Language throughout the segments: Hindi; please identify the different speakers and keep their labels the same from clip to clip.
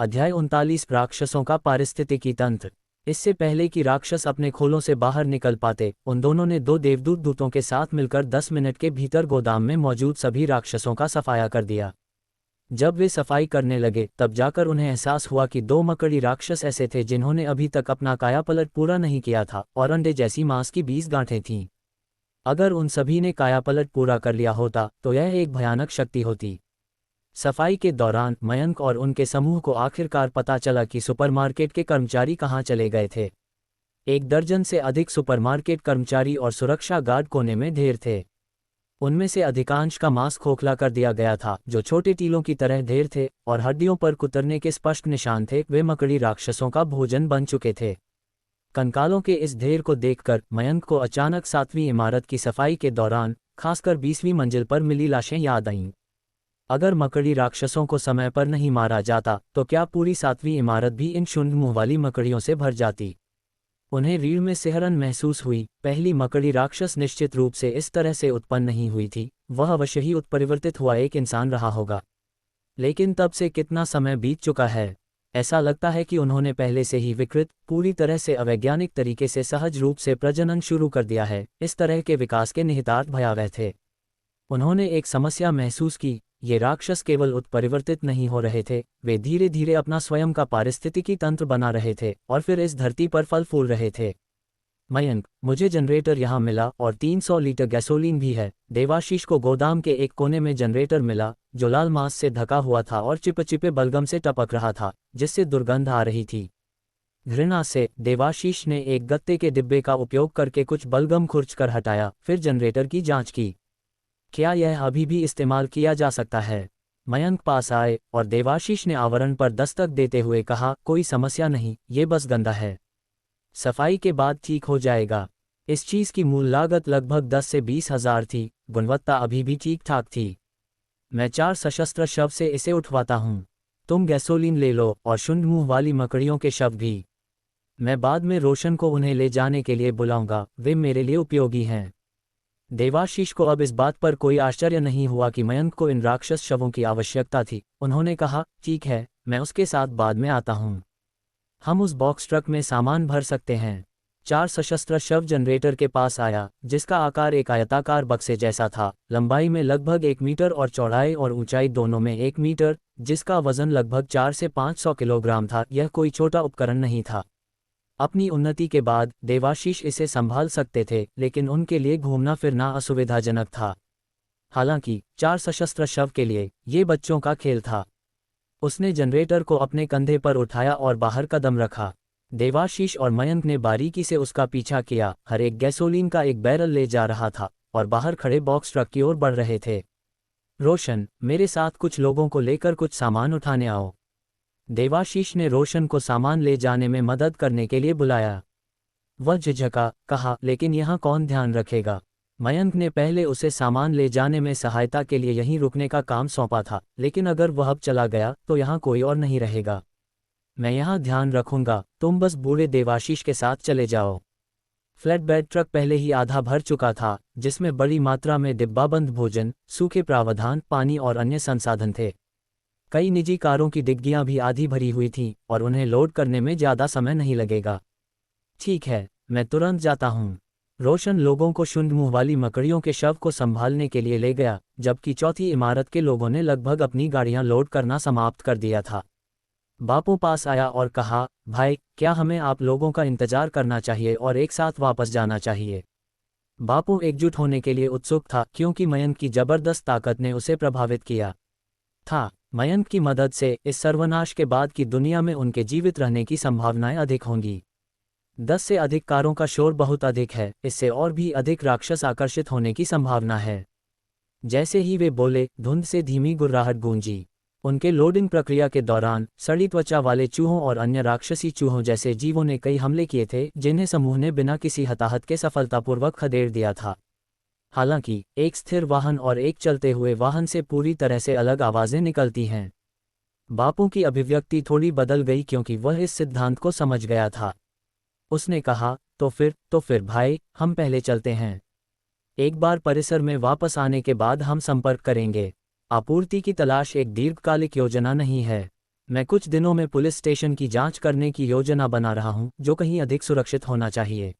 Speaker 1: अध्याय 39 राक्षसों का पारिस्थितिकी तंत्र। इससे पहले कि राक्षस अपने खोलों से बाहर निकल पाते, उन दोनों ने दो देवदूत दूतों के साथ मिलकर 10 मिनट के भीतर गोदाम में मौजूद सभी राक्षसों का सफाया कर दिया। जब वे सफाई करने लगे तब जाकर उन्हें एहसास हुआ कि दो मकड़ी राक्षस ऐसे थे जिन्होंने अभी तक अपना कायापलट पूरा नहीं किया था और अंडे जैसी मांस की 20 गांठें थीं। अगर उन सभी ने कायापलट पूरा कर लिया होता तो यह एक भयानक शक्ति होती। सफाई के दौरान मयंक और उनके समूह को आखिरकार पता चला कि सुपरमार्केट के कर्मचारी कहाँ चले गए थे। 1 दर्जन से अधिक सुपरमार्केट कर्मचारी और सुरक्षा गार्ड कोने में ढेर थे। उनमें से अधिकांश का मांस खोखला कर दिया गया था, जो छोटे टीलों की तरह ढेर थे और हड्डियों पर कुतरने के स्पष्ट निशान थे। वे मकड़ी राक्षसों का भोजन बन चुके थे। कंकालों के इस ढेर को देखकर मयंक को अचानक 7वीं इमारत की सफाई के दौरान खासकर 20वीं मंजिल पर मिली लाशें याद आईं। अगर मकड़ी राक्षसों को समय पर नहीं मारा जाता तो क्या पूरी 7वीं इमारत भी इन शून्य मुंह वाली मकड़ियों से भर जाती? उन्हें रीढ़ में सिहरन महसूस हुई। पहली मकड़ी राक्षस निश्चित रूप से इस तरह से उत्पन्न नहीं हुई थी, वह अवश्य ही उत्परिवर्तित हुआ एक इंसान रहा होगा। लेकिन तब से कितना समय बीत चुका है? ऐसा लगता है कि उन्होंने पहले से ही विकृत, पूरी तरह से अवैज्ञानिक तरीके से सहज रूप से प्रजनन शुरू कर दिया है। इस तरह के विकास के निहितार्थ भयावह थे। उन्होंने एक समस्या महसूस की। ये राक्षस केवल उत्परिवर्तित नहीं हो रहे थे, वे धीरे धीरे अपना स्वयं का पारिस्थितिकी तंत्र बना रहे थे और फिर इस धरती पर फल फूल रहे थे। मयंक, मुझे जनरेटर यहाँ मिला और 300 लीटर गैसोलीन भी है। देवाशीष को गोदाम के एक कोने में जनरेटर मिला जो लाल मांस से ढका हुआ था और चिपचिपे बलगम से टपक रहा था, जिससे दुर्गंध आ रही थी। घृणा से देवाशीष ने एक गत्ते के डिब्बे का उपयोग करके कुछ बलगम खुरच कर हटाया, फिर जनरेटर की जांच की। क्या यह अभी भी इस्तेमाल किया जा सकता है? मयंक पास आए और देवाशीष ने आवरण पर दस्तक देते हुए कहा, कोई समस्या नहीं, ये बस गंदा है। सफाई के बाद ठीक हो जाएगा। इस चीज़ की मूल लागत लगभग 10 से 20 हज़ार थी, गुणवत्ता अभी भी ठीक ठाक थी। मैं 4 सशस्त्र शव से इसे उठवाता हूँ। तुम गैसोलीन ले लो और शून्य मुंह वाली मकड़ियों के शव भी। मैं बाद में रोशन को उन्हें ले जाने के लिए बुलाऊंगा, वे मेरे लिए उपयोगी हैं। देवाशीष को अब इस बात पर कोई आश्चर्य नहीं हुआ कि मयंक को इन राक्षस शवों की आवश्यकता थी। उन्होंने कहा, ठीक है, मैं उसके साथ बाद में आता हूँ। हम उस बॉक्स ट्रक में सामान भर सकते हैं। 4 सशस्त्र शव जनरेटर के पास आया, जिसका आकार एक आयताकार बक्से जैसा था, लंबाई में लगभग 1 मीटर और चौड़ाई और ऊंचाई दोनों में 1 मीटर, जिसका वजन लगभग 4 से 500 किलोग्राम था। यह कोई छोटा उपकरण नहीं था। अपनी उन्नति के बाद देवाशीष इसे संभाल सकते थे, लेकिन उनके लिए घूमना फिरना असुविधाजनक था। हालांकि 4 सशस्त्र शव के लिए ये बच्चों का खेल था। उसने जनरेटर को अपने कंधे पर उठाया और बाहर कदम रखा। देवाशीष और मयंक ने बारीकी से उसका पीछा किया। हर एक गैसोलीन का एक बैरल ले जा रहा था और बाहर खड़े बॉक्स ट्रक की ओर बढ़ रहे थे। रोशन, मेरे साथ कुछ लोगों को लेकर कुछ सामान उठाने आओ। देवाशीष ने रोशन को सामान ले जाने में मदद करने के लिए बुलाया। वह झिझका, कहा, लेकिन यहाँ कौन ध्यान रखेगा? मयंक ने पहले उसे सामान ले जाने में सहायता के लिए यहीं रुकने का काम सौंपा था, लेकिन अगर वह अब चला गया तो यहाँ कोई और नहीं रहेगा। मैं यहाँ ध्यान रखूंगा, तुम बस बूढ़े देवाशीष के साथ चले जाओ। फ्लैटबेड ट्रक पहले ही आधा भर चुका था, जिसमें बड़ी मात्रा में डिब्बाबंद भोजन, सूखे प्रावधान, पानी और अन्य संसाधन थे। कई निजी कारों की डिग्गियां भी आधी भरी हुई थीं और उन्हें लोड करने में ज़्यादा समय नहीं लगेगा। ठीक है, मैं तुरंत जाता हूँ। रोशन लोगों को शून्य मुंह वाली मकड़ियों के शव को संभालने के लिए ले गया, जबकि चौथी इमारत के लोगों ने लगभग अपनी गाड़ियां लोड करना समाप्त कर दिया था। बापू पास आया और कहा, भाई, क्या हमें आप लोगों का इंतजार करना चाहिए और एक साथ वापस जाना चाहिए? बापू एकजुट होने के लिए उत्सुक था, क्योंकि मयंक की जबरदस्त ताकत ने उसे प्रभावित किया था। मयंक की मदद से इस सर्वनाश के बाद की दुनिया में उनके जीवित रहने की संभावनाएं अधिक होंगी। 10 से अधिक कारों का शोर बहुत अधिक है, इससे और भी अधिक राक्षस आकर्षित होने की संभावना है। जैसे ही वे बोले, धुंध से धीमी गुर्राहट गूंजी। उनके लोडिंग प्रक्रिया के दौरान सड़ी त्वचा वाले चूहों और अन्य राक्षसी चूहों जैसे जीवों ने कई हमले किए थे, जिन्हें समूह ने बिना किसी हताहत के सफलतापूर्वक खदेड़ दिया था। हालांकि एक स्थिर वाहन और एक चलते हुए वाहन से पूरी तरह से अलग आवाजें निकलती हैं। बापू की अभिव्यक्ति थोड़ी बदल गई क्योंकि वह इस सिद्धांत को समझ गया था। उसने कहा, तो फिर भाई, हम पहले चलते हैं। एक बार परिसर में वापस आने के बाद हम संपर्क करेंगे। आपूर्ति की तलाश एक दीर्घकालिक योजना नहीं है। मैं कुछ दिनों में पुलिस स्टेशन की जांच करने की योजना बना रहा हूं, जो कहीं अधिक सुरक्षित होना चाहिए।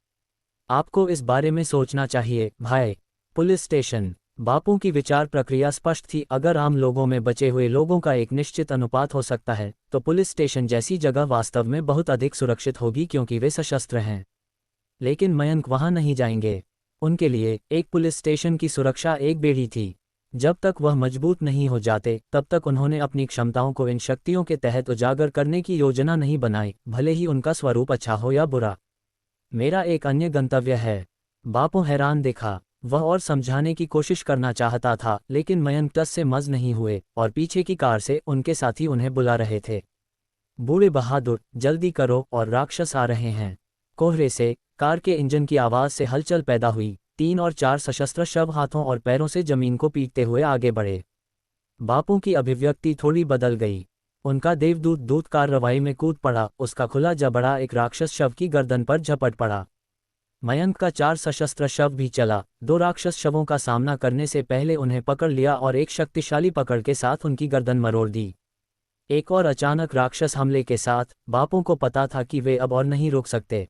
Speaker 1: आपको इस बारे में सोचना चाहिए, भाई। Police station. बापू की विचार प्रक्रिया स्पष्ट थी। अगर आम लोगों में बचे हुए लोगों का एक निश्चित अनुपात हो सकता है, तो पुलिस स्टेशन जैसी जगह वास्तव में बहुत अधिक सुरक्षित होगी, क्योंकि वे सशस्त्र हैं। लेकिन मयंक वहां नहीं जाएंगे। उनके लिए एक पुलिस स्टेशन की सुरक्षा एक बेड़ी थी। जब तक वह मजबूत नहीं हो जाते, तब तक उन्होंने अपनी क्षमताओं को इन शक्तियों के तहत उजागर करने की योजना नहीं बनाई, भले ही उनका स्वरूप अच्छा हो या बुरा। मेरा एक अन्य गंतव्य है। बापू हैरान दिखा। वह और समझाने की कोशिश करना चाहता था, लेकिन मयंक टस से मज नहीं हुए, और पीछे की कार से उनके साथी उन्हें बुला रहे थे। बूढ़े बहादुर, जल्दी करो, और राक्षस आ रहे हैं। कोहरे से कार के इंजन की आवाज से हलचल पैदा हुई। 3 और 4 सशस्त्र शव हाथों और पैरों से जमीन को पीटते हुए आगे बढ़े। बापू की अभिव्यक्ति थोड़ी बदल गई। उनका देवदूत दूत कार्रवाई में कूद पड़ा। उसका खुला जबड़ा एक राक्षस शव की गर्दन पर झपट पड़ा। मयंक का 4 सशस्त्र शव भी चला। 2 राक्षस शवों का सामना करने से पहले उन्हें पकड़ लिया और एक शक्तिशाली पकड़ के साथ उनकी गर्दन मरोड़ दी। एक और अचानक राक्षस हमले के साथ बापू को पता था कि वे अब और नहीं रुक सकते।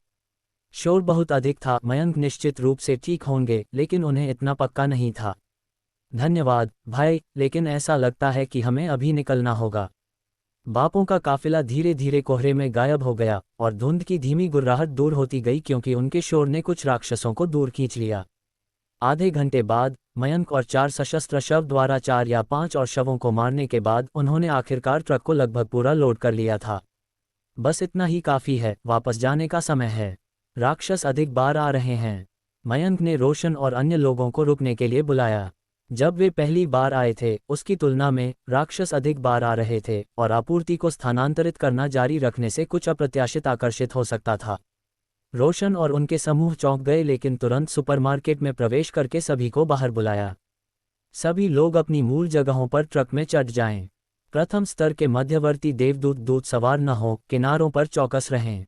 Speaker 1: शोर बहुत अधिक था। मयंक निश्चित रूप से ठीक होंगे, लेकिन उन्हें इतना पक्का नहीं था। धन्यवाद भाई, लेकिन ऐसा लगता है कि हमें अभी निकलना होगा। बापों का काफिला धीरे धीरे कोहरे में गायब हो गया, और धुंध की धीमी गुर्राहट दूर होती गई, क्योंकि उनके शोर ने कुछ राक्षसों को दूर खींच लिया। आधे घंटे बाद मयंक और 4 सशस्त्र शव द्वारा 4 या 5 और शवों को मारने के बाद उन्होंने आखिरकार ट्रक को लगभग पूरा लोड कर लिया था। बस इतना ही काफ़ी है, वापस जाने का समय है। राक्षस अधिक बार आ रहे हैं। मयंक ने रोशन और अन्य लोगों को रुकने के लिए बुलाया। जब वे पहली बार आए थे, उसकी तुलना में राक्षस अधिक बार आ रहे थे, और आपूर्ति को स्थानांतरित करना जारी रखने से कुछ अप्रत्याशित आकर्षित हो सकता था। रोशन और उनके समूह चौंक गए, लेकिन तुरंत सुपरमार्केट में प्रवेश करके सभी को बाहर बुलाया। सभी लोग अपनी मूल जगहों पर ट्रक में चढ़ जाएं। प्रथम स्तर के मध्यवर्ती देवदूत दूत सवार न हो, किनारों पर चौकस रहें।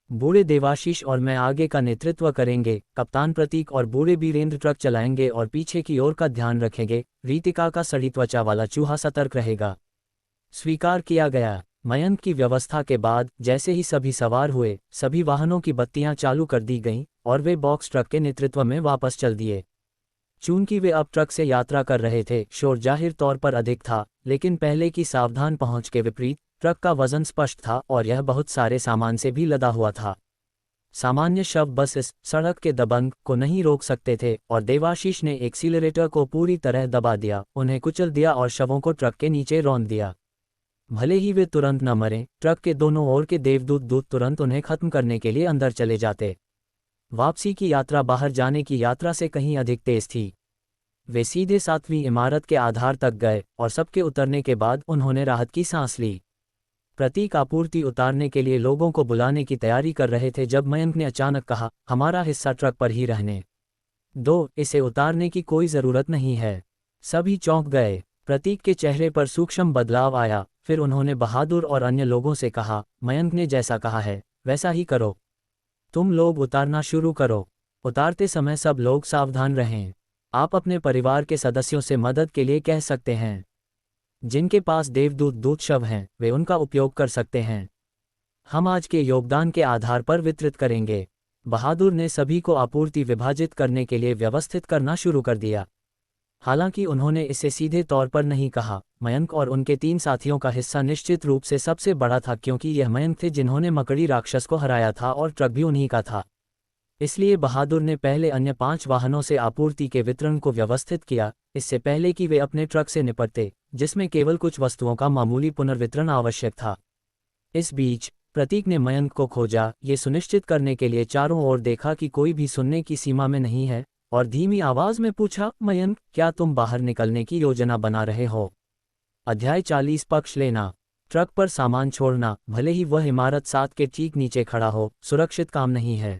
Speaker 1: बूढ़े देवाशीष और मैं आगे का नेतृत्व करेंगे। कप्तान प्रतीक और बूढ़े बीरेंद्र ट्रक चलाएंगे और पीछे की ओर का ध्यान रखेंगे। रीतिका का सड़ी त्वचा वाला चूहा सतर्क रहेगा। स्वीकार किया गया। मयंक की व्यवस्था के बाद जैसे ही सभी सवार हुए, सभी वाहनों की बत्तियां चालू कर दी गईं, और वे बॉक्स ट्रक के नेतृत्व में वापस चल दिए। चूंकि वे अब ट्रक से यात्रा कर रहे थे, शोर जाहिर तौर पर अधिक था, लेकिन पहले की सावधान पहुंच के विपरीत ट्रक का वजन स्पष्ट था, और यह बहुत सारे सामान से भी लदा हुआ था। सामान्य शव बस इस सड़क के दबंग को नहीं रोक सकते थे, और देवाशीष ने एक्सीलरेटर को पूरी तरह दबा दिया, उन्हें कुचल दिया और शवों को ट्रक के नीचे रौंद दिया। भले ही वे तुरंत न मरें, ट्रक के दोनों ओर के देवदूत दूत तुरंत उन्हें खत्म करने के लिए अंदर चले जाते। वापसी की यात्रा बाहर जाने की यात्रा से कहीं अधिक तेज थी। वे सीधे 7वीं इमारत के आधार तक गए, और सबके उतरने के बाद उन्होंने राहत की सांस ली। प्रतीक आपूर्ति उतारने के लिए लोगों को बुलाने की तैयारी कर रहे थे जब मयंक ने अचानक कहा, हमारा हिस्सा ट्रक पर ही रहने दो, इसे उतारने की कोई ज़रूरत नहीं है। सभी चौंक गए। प्रतीक के चेहरे पर सूक्ष्म बदलाव आया। फिर उन्होंने बहादुर और अन्य लोगों से कहा, मयंक ने जैसा कहा है वैसा ही करो। तुम लोग उतारना शुरू करो। उतारते समय सब लोग सावधान रहें। आप अपने परिवार के सदस्यों से मदद के लिए कह सकते हैं। जिनके पास देवदूत दूत शव हैं, वे उनका उपयोग कर सकते हैं। हम आज के योगदान के आधार पर वितरित करेंगे। बहादुर ने सभी को आपूर्ति विभाजित करने के लिए व्यवस्थित करना शुरू कर दिया। हालांकि उन्होंने इसे सीधे तौर पर नहीं कहा। मयंक और उनके 3 साथियों का हिस्सा निश्चित रूप से सबसे बड़ा था, क्योंकि यह मयंक थे जिन्होंने मकड़ी राक्षस को हराया था, और ट्रक भी उन्हीं का था। इसलिए बहादुर ने पहले अन्य 5 वाहनों से आपूर्ति के वितरण को व्यवस्थित किया, इससे पहले कि वे अपने ट्रक से निपटते, जिसमें केवल कुछ वस्तुओं का मामूली पुनर्वितरण आवश्यक था। इस बीच प्रतीक ने मयंक को खोजा, ये सुनिश्चित करने के लिए चारों ओर देखा कि कोई भी सुनने की सीमा में नहीं है, और धीमी आवाज में पूछा, मयंक, क्या तुम बाहर निकलने की योजना बना रहे हो? अध्याय 40 पक्ष लेना। ट्रक पर सामान छोड़ना, भले ही वह इमारत 7 के ठीक नीचे खड़ा हो, सुरक्षित काम नहीं है।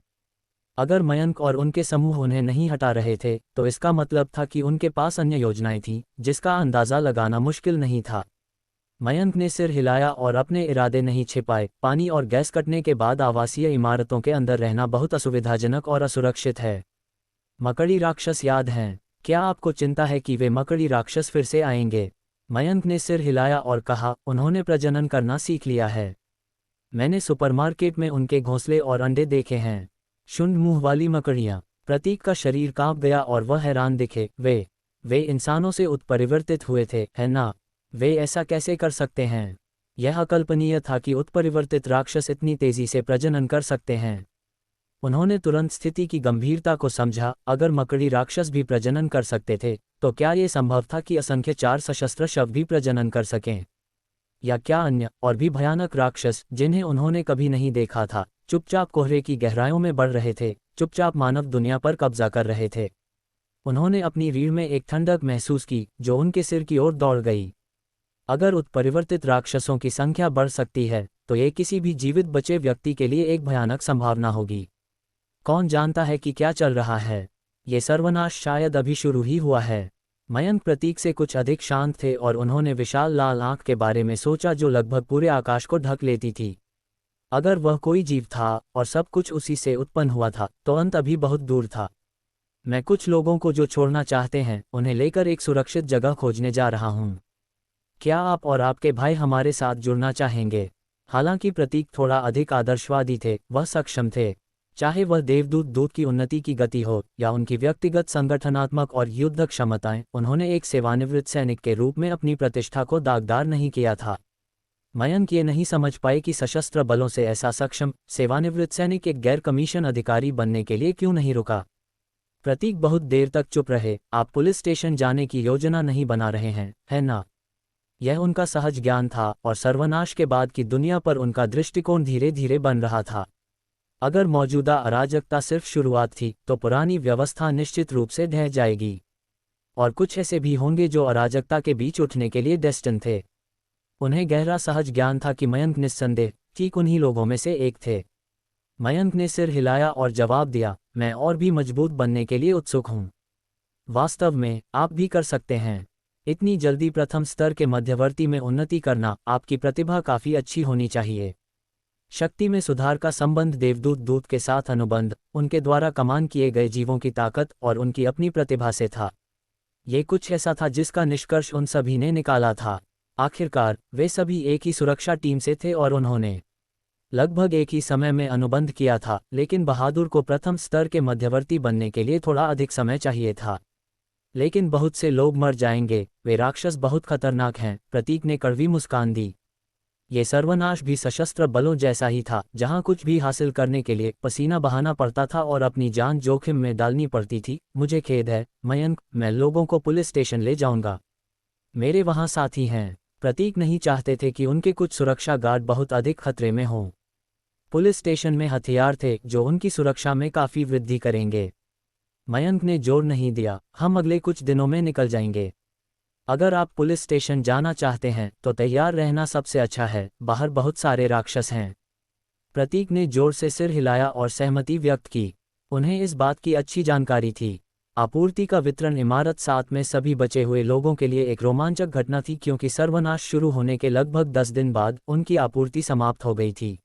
Speaker 1: अगर मयंक और उनके समूह उन्हें नहीं हटा रहे थे, तो इसका मतलब था कि उनके पास अन्य योजनाएं थीं, जिसका अंदाज़ा लगाना मुश्किल नहीं था। मयंक ने सिर हिलाया और अपने इरादे नहीं छिपाए। पानी और गैस कटने के बाद आवासीय इमारतों के अंदर रहना बहुत असुविधाजनक और असुरक्षित है। मकड़ी राक्षस याद हैं? क्या आपको चिंता है कि वे मकड़ी राक्षस फिर से आएंगे? मयंक ने सिर हिलाया और कहा, उन्होंने प्रजनन करना सीख लिया है। मैंने सुपरमार्केट में उनके घोंसले और अंडे देखे हैं। शुंड मुंह वाली मकड़ियाँ। प्रतीक का शरीर कांप गया और वह हैरान दिखे। वे इंसानों से उत्परिवर्तित हुए थे, है ना? वे ऐसा कैसे कर सकते हैं? यह अकल्पनीय था कि उत्परिवर्तित राक्षस इतनी तेजी से प्रजनन कर सकते हैं। उन्होंने तुरंत स्थिति की गंभीरता को समझा। अगर मकड़ी राक्षस भी प्रजनन कर सकते थे, तो क्या ये संभव था कि असंख्य 4 सशस्त्र शव भी प्रजनन कर सकें? या क्या अन्य और भी भयानक राक्षस, जिन्हें उन्होंने कभी नहीं देखा था, चुपचाप कोहरे की गहराइयों में बढ़ रहे थे, चुपचाप मानव दुनिया पर कब्जा कर रहे थे? उन्होंने अपनी रीढ़ में एक ठंडक महसूस की जो उनके सिर की ओर दौड़ गई। अगर उत्परिवर्तित राक्षसों की संख्या बढ़ सकती है, तो ये किसी भी जीवित बचे व्यक्ति के लिए एक भयानक संभावना होगी। कौन जानता है कि क्या चल रहा है? ये सर्वनाश शायद अभी शुरू ही हुआ है। मयंक प्रतीक से कुछ अधिक शांत थे और उन्होंने विशाल लाल आंख के बारे में सोचा जो लगभग पूरे आकाश को ढक लेती थी। अगर वह कोई जीव था और सब कुछ उसी से उत्पन्न हुआ था, तो अंत अभी बहुत दूर था। मैं कुछ लोगों को जो छोड़ना चाहते हैं, उन्हें लेकर एक सुरक्षित जगह खोजने जा रहा हूँ। क्या आप और आपके भाई हमारे साथ जुड़ना चाहेंगे? हालांकि प्रतीक थोड़ा अधिक आदर्शवादी थे, वह सक्षम थे। चाहे वह देवदूत दूत की उन्नति की गति हो या उनकी व्यक्तिगत संगठनात्मक और युद्ध क्षमताएं, उन्होंने एक सेवानिवृत्त सैनिक के रूप में अपनी प्रतिष्ठा को दागदार नहीं किया था। मयंक ये नहीं समझ पाए कि सशस्त्र बलों से ऐसा सक्षम सेवानिवृत्त सैनिक एक गैर कमीशन अधिकारी बनने के लिए क्यों नहीं रुका। प्रतीक बहुत देर तक चुप रहे। आप पुलिस स्टेशन जाने की योजना नहीं बना रहे हैं, है ना? यह उनका सहज ज्ञान था और सर्वनाश के बाद की दुनिया पर उनका दृष्टिकोण धीरे धीरे बन रहा था। अगर मौजूदा अराजकता सिर्फ शुरुआत थी, तो पुरानी व्यवस्था निश्चित रूप से ढह जाएगी। और कुछ ऐसे भी होंगे जो अराजकता के बीच उठने के लिए डेस्टिन थे। उन्हें गहरा सहज ज्ञान था कि मयंक निस्संदेह ठीक उन्हीं लोगों में से एक थे। मयंक ने सिर हिलाया और जवाब दिया, मैं और भी मजबूत बनने के लिए उत्सुक हूँ। वास्तव में आप भी कर सकते हैं। इतनी जल्दी प्रथम स्तर के मध्यवर्ती में उन्नति करना, आपकी प्रतिभा काफ़ी अच्छी होनी चाहिए। शक्ति में सुधार का संबंध देवदूत दूत के साथ अनुबंध, उनके द्वारा कमान किए गए जीवों की ताकत और उनकी अपनी प्रतिभा से था। ये कुछ ऐसा था जिसका निष्कर्ष उन सभी ने निकाला था। आखिरकार वे सभी एक ही सुरक्षा टीम से थे और उन्होंने लगभग एक ही समय में अनुबंध किया था। लेकिन बहादुर को प्रथम स्तर के मध्यवर्ती बनने के लिए थोड़ा अधिक समय चाहिए था। लेकिन बहुत से लोग मर जाएंगे, वे राक्षस बहुत खतरनाक हैं। प्रतीक ने कड़वी मुस्कान दी। ये सर्वनाश भी सशस्त्र बलों जैसा ही था, जहां कुछ भी हासिल करने के लिए पसीना बहाना पड़ता था और अपनी जान जोखिम में डालनी पड़ती थी। मुझे खेद है मयंक, मैं लोगों को पुलिस स्टेशन ले जाऊंगा। मेरे वहां साथी हैं। प्रतीक नहीं चाहते थे कि उनके कुछ सुरक्षा गार्ड बहुत अधिक खतरे में हों। पुलिस स्टेशन में हथियार थे जो उनकी सुरक्षा में काफ़ी वृद्धि करेंगे। मयंक ने जोर नहीं दिया, हम अगले कुछ दिनों में निकल जाएंगे। अगर आप पुलिस स्टेशन जाना चाहते हैं तो तैयार रहना सबसे अच्छा है, बाहर बहुत सारे राक्षस हैं। प्रतीक ने जोर से सिर हिलाया और सहमति व्यक्त की। उन्हें इस बात की अच्छी जानकारी थी। आपूर्ति का वितरण इमारत 7 में सभी बचे हुए लोगों के लिए एक रोमांचक घटना थी, क्योंकि सर्वनाश शुरू होने के लगभग 10 दिन बाद उनकी आपूर्ति समाप्त हो गई थी।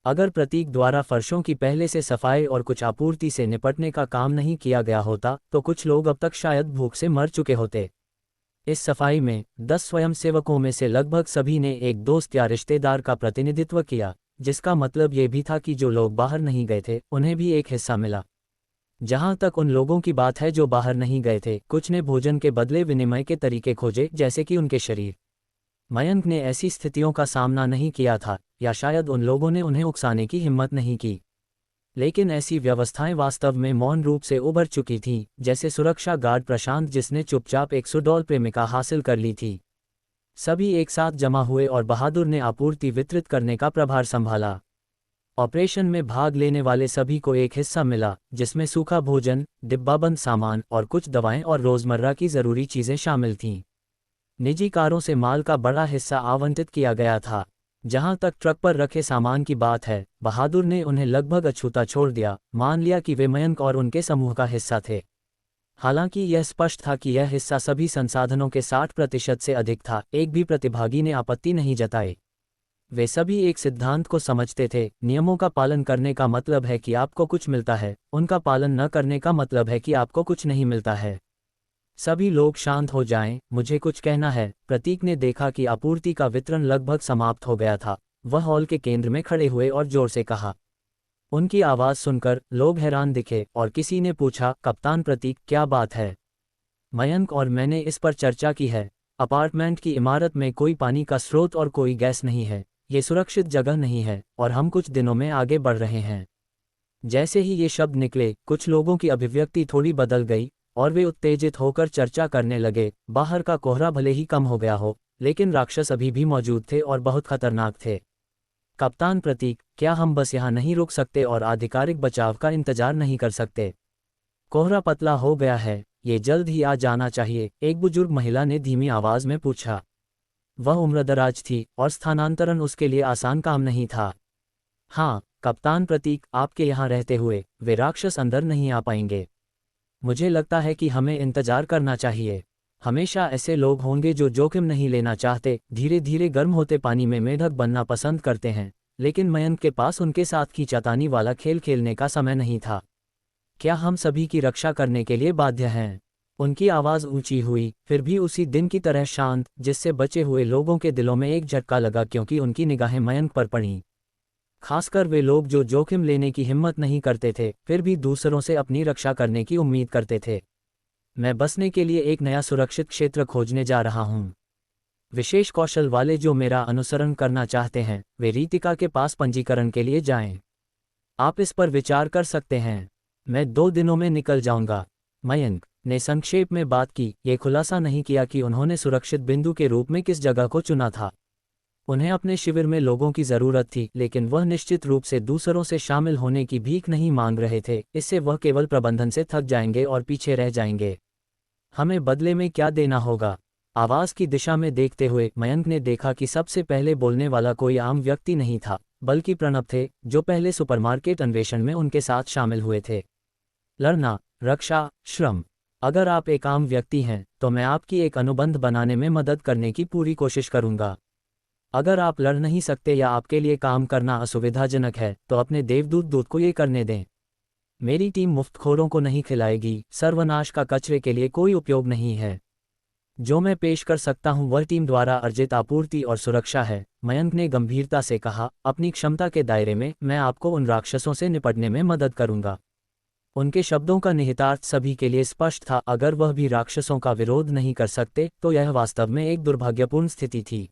Speaker 1: अगर प्रतीक द्वारा फर्शों की पहले से सफाई और कुछ आपूर्ति से निपटने का काम नहीं किया गया होता, तो कुछ लोग अब तक शायद भूख से मर चुके होते। इस सफाई में 10 स्वयंसेवकों में से लगभग सभी ने एक दोस्त या रिश्तेदार का प्रतिनिधित्व किया, जिसका मतलब ये भी था कि जो लोग बाहर नहीं गए थे, उन्हें भी एक हिस्सा मिला। जहां तक उन लोगों की बात है जो बाहर नहीं गए थे, कुछ ने भोजन के बदले विनिमय के तरीके खोजे, जैसे कि उनके शरीर। मयंक ने ऐसी स्थितियों का सामना नहीं किया था, या शायद उन लोगों ने उन्हें उकसाने की हिम्मत नहीं की। लेकिन ऐसी व्यवस्थाएं वास्तव में मौन रूप से उभर चुकी थीं, जैसे सुरक्षा गार्ड प्रशांत जिसने चुपचाप एक सुडौल प्रेमिका हासिल कर ली थी। सभी एक साथ जमा हुए और बहादुर ने आपूर्ति वितरित करने का प्रभार संभाला। ऑपरेशन में भाग लेने वाले सभी को एक हिस्सा मिला, जिसमें सूखा भोजन, डिब्बाबंद सामान और कुछ दवाएं और रोजमर्रा की जरूरी चीजें शामिल थीं। निजी कारों से माल का बड़ा हिस्सा आवंटित किया गया था। जहां तक ट्रक पर रखे सामान की बात है, बहादुर ने उन्हें लगभग अछूता छोड़ दिया, मान लिया कि वे मयंक और उनके समूह का हिस्सा थे। हालांकि यह स्पष्ट था कि यह हिस्सा सभी संसाधनों के 60% से अधिक था। एक भी प्रतिभागी ने आपत्ति नहीं जताई। वे सभी एक सिद्धांत को समझते थे, नियमों का पालन करने का मतलब है कि आपको कुछ मिलता है, उनका पालन न करने का मतलब है कि आपको कुछ नहीं मिलता है। सभी लोग शांत हो जाएं, मुझे कुछ कहना है। प्रतीक ने देखा कि आपूर्ति का वितरण लगभग समाप्त हो गया था। वह हॉल के केंद्र में खड़े हुए और जोर से कहा। उनकी आवाज़ सुनकर लोग हैरान दिखे और किसी ने पूछा, कप्तान प्रतीक, क्या बात है? मयंक और मैंने इस पर चर्चा की है। अपार्टमेंट की इमारत में कोई पानी का स्रोत और कोई गैस नहीं है। ये सुरक्षित जगह नहीं है और हम कुछ दिनों में आगे बढ़ रहे हैं। जैसे ही ये शब्द निकले, कुछ लोगों की अभिव्यक्ति थोड़ी बदल गई और वे उत्तेजित होकर चर्चा करने लगे। बाहर का कोहरा भले ही कम हो गया हो, लेकिन राक्षस अभी भी मौजूद थे और बहुत खतरनाक थे। कप्तान प्रतीक, क्या हम बस यहाँ नहीं रुक सकते और आधिकारिक बचाव का इंतजार नहीं कर सकते? कोहरा पतला हो गया है, ये जल्द ही आ जाना चाहिए, एक बुजुर्ग महिला ने धीमी आवाज में पूछा। वह उम्रदराज थी और स्थानांतरण उसके लिए आसान काम नहीं था। हाँ कप्तान प्रतीक, आपके यहाँ रहते हुए वे राक्षस अंदर नहीं आ पाएंगे। मुझे लगता है कि हमें इंतजार करना चाहिए। हमेशा ऐसे लोग होंगे जो जोखिम नहीं लेना चाहते, धीरे धीरे गर्म होते पानी में मेढक बनना पसंद करते हैं। लेकिन मयंक के पास उनके साथ खींचातानी वाला खेल खेलने का समय नहीं था। क्या हम सभी की रक्षा करने के लिए बाध्य हैं? उनकी आवाज़ ऊंची हुई, फिर भी उसी दिन की तरह शांत, जिससे बचे हुए लोगों के दिलों में एक झटका लगा क्योंकि उनकी निगाहें मयंक पर पड़ीं। खासकर वे लोग जो जोखिम लेने की हिम्मत नहीं करते थे, फिर भी दूसरों से अपनी रक्षा करने की उम्मीद करते थे। मैं बसने के लिए एक नया सुरक्षित क्षेत्र खोजने जा रहा हूँ। विशेष कौशल वाले जो मेरा अनुसरण करना चाहते हैं, वे रीतिका के पास पंजीकरण के लिए जाएं। आप इस पर विचार कर सकते हैं। मैं 2 दिनों में निकल जाऊंगा। मयंक ने संक्षेप में बात की, ये खुलासा नहीं किया कि उन्होंने सुरक्षित बिंदु के रूप में किस जगह को चुना था। उन्हें अपने शिविर में लोगों की ज़रूरत थी, लेकिन वह निश्चित रूप से दूसरों से शामिल होने की भीख नहीं मांग रहे थे। इससे वह केवल प्रबंधन से थक जाएंगे और पीछे रह जाएंगे। हमें बदले में क्या देना होगा? आवाज़ की दिशा में देखते हुए मयंक ने देखा कि सबसे पहले बोलने वाला कोई आम व्यक्ति नहीं था, बल्कि प्रणब थे, जो पहले सुपरमार्केट अन्वेषण में उनके साथ शामिल हुए थे। लड़ना, रक्षा, श्रम। अगर आप एक आम व्यक्ति हैं, तो मैं आपकी एक अनुबंध बनाने में मदद करने की पूरी कोशिश करूंगा। अगर आप लड़ नहीं सकते या आपके लिए काम करना असुविधाजनक है, तो अपने देवदूत दूत को ये करने दें। मेरी टीम मुफ्तखोरों को नहीं खिलाएगी, सर्वनाश का कचरे के लिए कोई उपयोग नहीं है। जो मैं पेश कर सकता हूं वह टीम द्वारा अर्जित आपूर्ति और सुरक्षा है। मयंक ने गंभीरता से कहा, अपनी क्षमता के दायरे में मैं आपको उन राक्षसों से निपटने में मदद करूंगा। उनके शब्दों का निहितार्थ सभी के लिए स्पष्ट था। अगर वह भी राक्षसों का विरोध नहीं कर सकते, तो यह वास्तव में एक दुर्भाग्यपूर्ण स्थिति थी।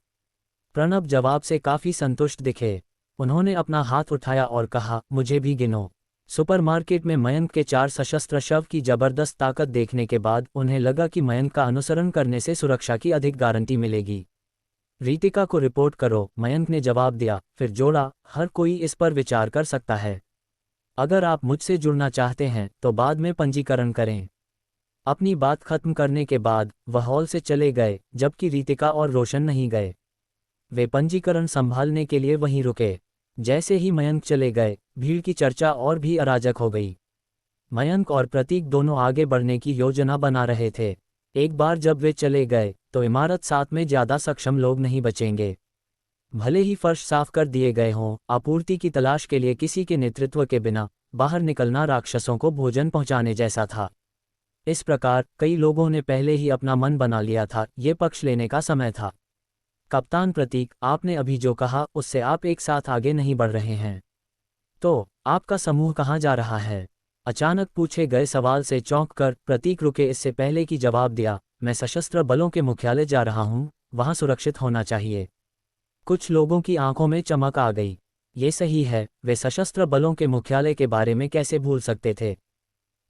Speaker 1: प्रणब जवाब से काफी संतुष्ट दिखे। उन्होंने अपना हाथ उठाया और कहा, मुझे भी गिनो। सुपरमार्केट में मयंक के 4 सशस्त्र शव की जबरदस्त ताकत देखने के बाद उन्हें लगा कि मयंक का अनुसरण करने से सुरक्षा की अधिक गारंटी मिलेगी। रीतिका को रिपोर्ट करो, मयंक ने जवाब दिया, फिर जोड़ा, हर कोई इस पर विचार कर सकता है। अगर आप मुझसे जुड़ना चाहते हैं, तो बाद में पंजीकरण करें। अपनी बात खत्म करने के बाद वह हॉल से चले गए, जबकि रीतिका और रोशन नहीं गए। वे पंजीकरण संभालने के लिए वहीं रुके। जैसे ही मयंक चले गए, भीड़ की चर्चा और भी अराजक हो गई। मयंक और प्रतीक दोनों आगे बढ़ने की योजना बना रहे थे। एक बार जब वे चले गए, तो इमारत 7 में ज़्यादा सक्षम लोग नहीं बचेंगे। भले ही फर्श साफ कर दिए गए हों, आपूर्ति की तलाश के लिए किसी के नेतृत्व के बिना बाहर निकलना राक्षसों को भोजन पहुंचाने जैसा था। इस प्रकार कई लोगों ने पहले ही अपना मन बना लिया था, ये पक्ष लेने का समय था। कप्तान प्रतीक, आपने अभी जो कहा उससे आप एक साथ आगे नहीं बढ़ रहे हैं। तो आपका समूह कहाँ जा रहा है? अचानक पूछे गए सवाल से चौंककर प्रतीक रुके। इससे पहले कि जवाब दिया, मैं सशस्त्र बलों के मुख्यालय जा रहा हूँ, वहाँ सुरक्षित होना चाहिए। कुछ लोगों की आंखों में चमक आ गई। ये सही है, वे सशस्त्र बलों के मुख्यालय के बारे में कैसे भूल सकते थे?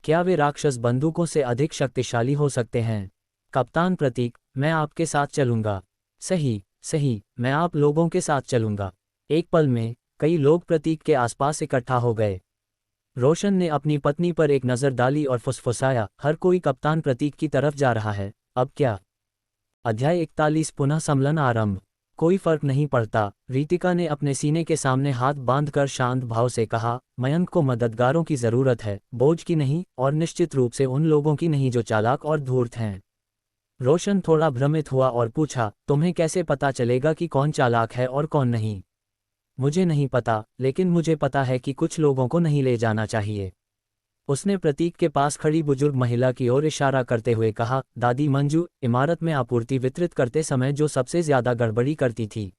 Speaker 1: क्या वे राक्षस बंदूकों से अधिक शक्तिशाली हो सकते हैं? कप्तान प्रतीक, मैं आपके साथ चलूंगा। सही सही, मैं आप लोगों के साथ चलूंगा। एक पल में कई लोग प्रतीक के आसपास इकट्ठा हो गए। रोशन ने अपनी पत्नी पर एक नज़र डाली और फुसफुसाया, हर कोई कप्तान प्रतीक की तरफ जा रहा है, अब क्या? अध्याय 41 पुनः सम्मेलन आरंभ। कोई फर्क नहीं पड़ता, रीतिका ने अपने सीने के सामने हाथ बांधकर शांत भाव से कहा, मयंक को मददगारों की जरूरत है, बोझ की नहीं, और निश्चित रूप से उन लोगों की नहीं जो चालाक और धूर्त हैं। रोशन थोड़ा भ्रमित हुआ और पूछा, तुम्हें कैसे पता चलेगा कि कौन चालाक है और कौन नहीं? मुझे नहीं पता, लेकिन मुझे पता है कि कुछ लोगों को नहीं ले जाना चाहिए। उसने प्रतीक के पास खड़ी बुजुर्ग महिला की ओर इशारा करते हुए कहा, दादी मंजू, इमारत में आपूर्ति वितरित करते समय जो सबसे ज्यादा गड़बड़ी करती थी।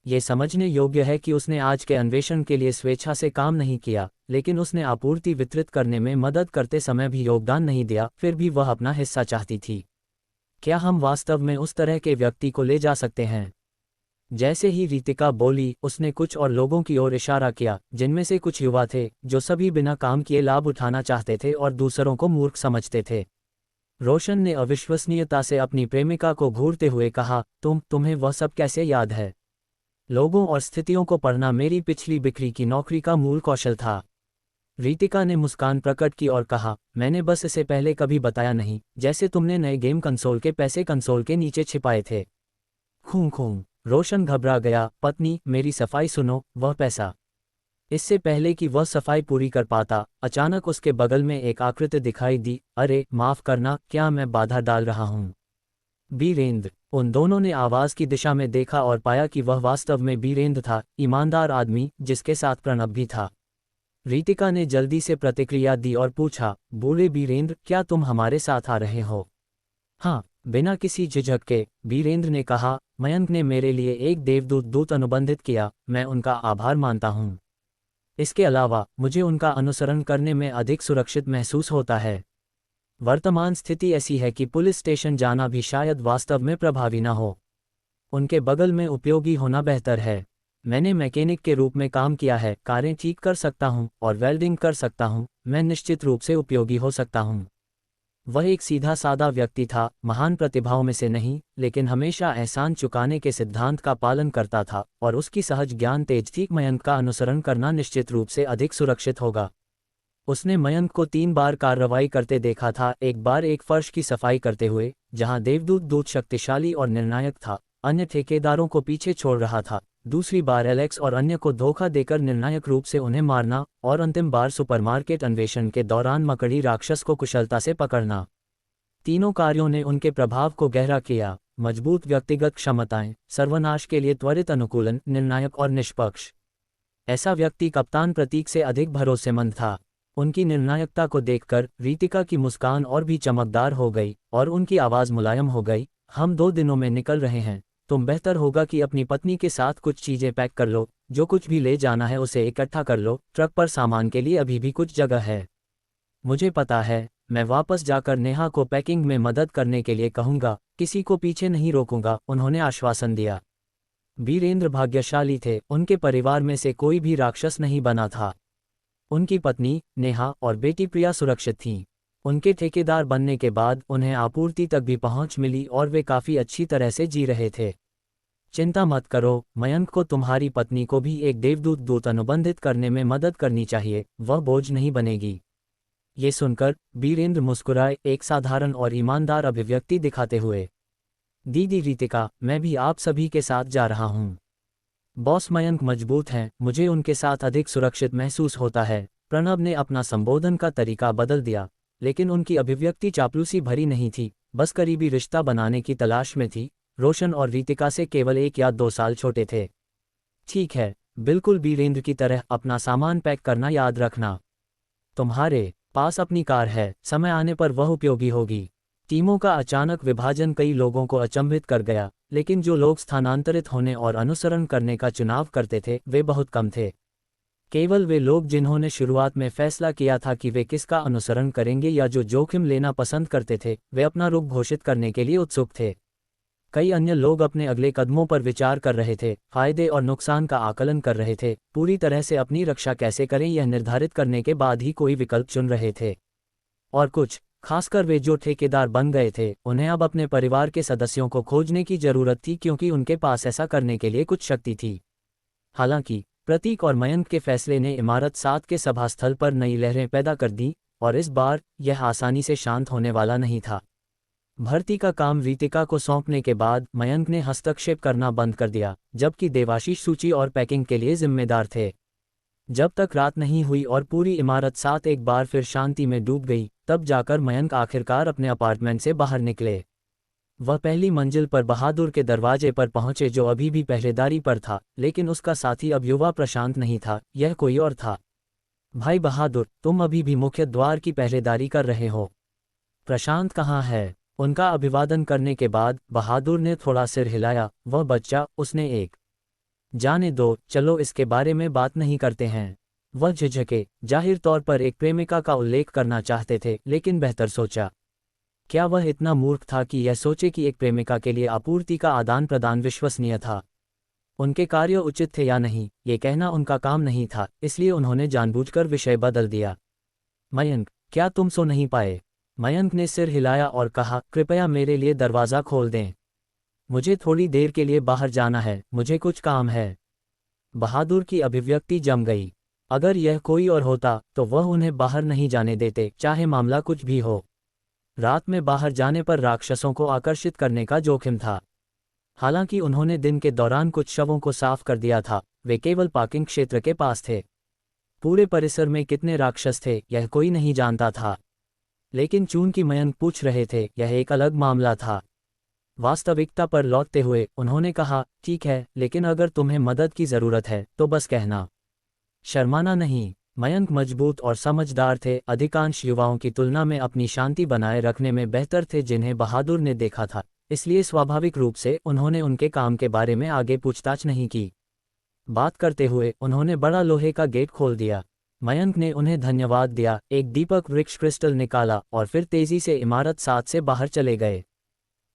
Speaker 1: ये समझने योग्य है कि उसने आज के अन्वेषण के लिए स्वेच्छा से काम नहीं किया, लेकिन उसने आपूर्ति वितरित करने में मदद करते समय भी योगदान नहीं दिया, फिर भी वह अपना हिस्सा चाहती थी। क्या हम वास्तव में उस तरह के व्यक्ति को ले जा सकते हैं? जैसे ही रितिका बोली, उसने कुछ और लोगों की ओर इशारा किया, जिनमें से कुछ युवा थे जो सभी बिना काम किए लाभ उठाना चाहते थे और दूसरों को मूर्ख समझते थे। रोशन ने अविश्वसनीयता से अपनी प्रेमिका को घूरते हुए कहा, तुम्हें वह सब कैसे याद है? लोगों और स्थितियों को पढ़ना मेरी पिछली बिक्री की नौकरी का मूल कौशल था। रितिका ने मुस्कान प्रकट की और कहा, मैंने बस इसे पहले कभी बताया नहीं, जैसे तुमने नए गेम कंसोल के पैसे कंसोल के नीचे छिपाए थे। खूं खूं। रोशन घबरा गया, पत्नी, मेरी सफाई सुनो, वह पैसा। इससे पहले कि वह सफाई पूरी कर पाता, अचानक उसके बगल में एक आकृति दिखाई दी। अरे माफ करना, क्या मैं बाधा डाल रहा हूँ? बीरेंद्र। उन दोनों ने आवाज की दिशा में देखा और पाया कि वह वास्तव में बीरेंद्र था, ईमानदार आदमी जिसके साथ प्रणब भी था। रितिका ने जल्दी से प्रतिक्रिया दी और पूछा, बूढ़े बीरेंद्र, क्या तुम हमारे साथ आ रहे हो? हाँ, बिना किसी झिझक के बीरेंद्र ने कहा। मयंक ने मेरे लिए एक देवदूत दूत अनुबंधित किया, मैं उनका आभार मानता हूँ। इसके अलावा मुझे उनका अनुसरण करने में अधिक सुरक्षित महसूस होता है। वर्तमान स्थिति ऐसी है कि पुलिस स्टेशन जाना भी शायद वास्तव में प्रभावी न हो। उनके बगल में उपयोगी होना बेहतर है। मैंने मैकेनिक के रूप में काम किया है, कारें ठीक कर सकता हूं और वेल्डिंग कर सकता हूं, मैं निश्चित रूप से उपयोगी हो सकता हूं। वह एक सीधा सादा व्यक्ति था, महान प्रतिभाओं में से नहीं, लेकिन हमेशा एहसान चुकाने के सिद्धांत का पालन करता था और उसकी सहज ज्ञान तेज थी। मयंक का अनुसरण करना निश्चित रूप से अधिक सुरक्षित होगा। उसने मयंक को 3 बार कार्रवाई करते देखा था, एक बार एक फर्श की सफाई करते हुए, जहां देवदूत दूत शक्तिशाली और निर्णायक था, अन्य ठेकेदारों को पीछे छोड़ रहा था, दूसरी बार एलेक्स और अन्य को धोखा देकर निर्णायक रूप से उन्हें मारना, और अंतिम बार सुपरमार्केट अन्वेषण के दौरान मकड़ी राक्षस को कुशलता से पकड़ना। तीनों कार्यों ने उनके प्रभाव को गहरा किया। मजबूत व्यक्तिगत क्षमताएं, सर्वनाश के लिए त्वरित अनुकूलन, निर्णायक और निष्पक्ष। ऐसा व्यक्ति कप्तान प्रतीक से अधिक भरोसेमंद था। उनकी निर्णायकता को देखकर रितिका की मुस्कान और भी चमकदार हो गई और उनकी आवाज़ मुलायम हो गई। हम 2 दिनों में निकल रहे हैं, तुम बेहतर होगा कि अपनी पत्नी के साथ कुछ चीज़ें पैक कर लो, जो कुछ भी ले जाना है उसे इकट्ठा कर लो, ट्रक पर सामान के लिए अभी भी कुछ जगह है। मुझे पता है, मैं वापस जाकर नेहा को पैकिंग में मदद करने के लिए कहूँगा, किसी को पीछे नहीं रोकूंगा, उन्होंने आश्वासन दिया। बीरेंद्र भाग्यशाली थे, उनके परिवार में से कोई भी राक्षस नहीं बना था। उनकी पत्नी, नेहा और बेटी प्रिया सुरक्षित थीं। उनके ठेकेदार बनने के बाद उन्हें आपूर्ति तक भी पहुंच मिली और वे काफ़ी अच्छी तरह से जी रहे थे। चिंता मत करो, मयंक को तुम्हारी पत्नी को भी एक देवदूत दूत अनुबंधित करने में मदद करनी चाहिए, वह बोझ नहीं बनेगी। ये सुनकर बीरेंद्र मुस्कुराए, एक साधारण और ईमानदार अभिव्यक्ति दिखाते हुए। दीदी रितिका, मैं भी आप सभी के साथ जा रहा हूँ। बॉस मयंक मजबूत हैं, मुझे उनके साथ अधिक सुरक्षित महसूस होता है। प्रणब ने अपना संबोधन का तरीका बदल दिया, लेकिन उनकी अभिव्यक्ति चापलूसी भरी नहीं थी, बस करीबी रिश्ता बनाने की तलाश में थी। रोशन और रितिका से केवल 1 या 2 साल छोटे थे। ठीक है, बिल्कुल बीरेंद्र की तरह अपना सामान पैक करना याद रखना। तुम्हारे पास अपनी कार है, समय आने पर वह उपयोगी होगी। टीमों का अचानक विभाजन कई लोगों को अचंभित कर गया, लेकिन जो लोग स्थानांतरित होने और अनुसरण करने का चुनाव करते थे वे बहुत कम थे। केवल वे लोग जिन्होंने शुरुआत में फैसला किया था कि वे किसका अनुसरण करेंगे या जो जोखिम लेना पसंद करते थे, वे अपना रुख घोषित करने के लिए उत्सुक थे। कई अन्य लोग अपने अगले कदमों पर विचार कर रहे थे, फायदे और नुकसान का आकलन कर रहे थे, पूरी तरह से अपनी रक्षा कैसे करें यह निर्धारित करने के बाद ही कोई विकल्प चुन रहे थे। और कुछ, खासकर वे जो ठेकेदार बन गए थे, उन्हें अब अपने परिवार के सदस्यों को खोजने की जरूरत थी, क्योंकि उनके पास ऐसा करने के लिए कुछ शक्ति थी। हालांकि प्रतीक और मयंक के फैसले ने इमारत 7 के सभास्थल पर नई लहरें पैदा कर दी, और इस बार यह आसानी से शांत होने वाला नहीं था। भर्ती का काम रितिका को सौंपने के बाद मयंक ने हस्तक्षेप करना बंद कर दिया, जबकि देवाशीष सूची और पैकिंग के लिए जिम्मेदार थे। जब तक रात नहीं हुई और पूरी इमारत 7 एक बार फिर शांति में डूब गई, तब जाकर मयंक आखिरकार अपने अपार्टमेंट से बाहर निकले। वह पहली मंजिल पर बहादुर के दरवाजे पर पहुंचे, जो अभी भी पहरेदारी पर था, लेकिन उसका साथी अब युवा प्रशांत नहीं था, यह कोई और था। भाई बहादुर, तुम अभी भी मुख्य द्वार की पहरेदारी कर रहे हो। प्रशांत कहाँ है? उनका अभिवादन करने के बाद बहादुर ने थोड़ा सिर हिलाया। वह बच्चा, उसने एक। जाने दो, चलो इसके बारे में बात नहीं करते हैं। वह झिझके, जाहिर तौर पर एक प्रेमिका का उल्लेख करना चाहते थे, लेकिन बेहतर सोचा। क्या वह इतना मूर्ख था कि यह सोचे कि एक प्रेमिका के लिए आपूर्ति का आदान प्रदान विश्वसनीय था? उनके कार्य उचित थे या नहीं, ये कहना उनका काम नहीं था, इसलिए उन्होंने जानबूझकर विषय बदल दिया। मयंक, क्या तुम सो नहीं पाए? मयंक ने सिर हिलाया और कहा, कृपया मेरे लिए दरवाज़ा खोल दें। मुझे थोड़ी देर के लिए बाहर जाना है, मुझे कुछ काम है। बहादुर की अभिव्यक्ति जम गई। अगर यह कोई और होता तो वह उन्हें बाहर नहीं जाने देते, चाहे मामला कुछ भी हो। रात में बाहर जाने पर राक्षसों को आकर्षित करने का जोखिम था। हालांकि उन्होंने दिन के दौरान कुछ शवों को साफ कर दिया था, वे केवल पार्किंग क्षेत्र के पास थे। पूरे परिसर में कितने राक्षस थे यह कोई नहीं जानता था। लेकिन चूंकि मयंक पूछ रहे थे, यह एक अलग मामला था। वास्तविकता पर लौटते हुए उन्होंने कहा, ठीक है, लेकिन अगर तुम्हें मदद की ज़रूरत है तो बस कहना। शर्माना नहीं। मयंक मजबूत और समझदार थे, अधिकांश युवाओं की तुलना में अपनी शांति बनाए रखने में बेहतर थे जिन्हें बहादुर ने देखा था, इसलिए स्वाभाविक रूप से उन्होंने उनके काम के बारे में आगे पूछताछ नहीं की। बात करते हुए उन्होंने बड़ा लोहे का गेट खोल दिया। मयंक ने उन्हें धन्यवाद दिया, एक दीपक वृक्ष क्रिस्टल निकाला और फिर तेजी से इमारत 7 से बाहर चले गए।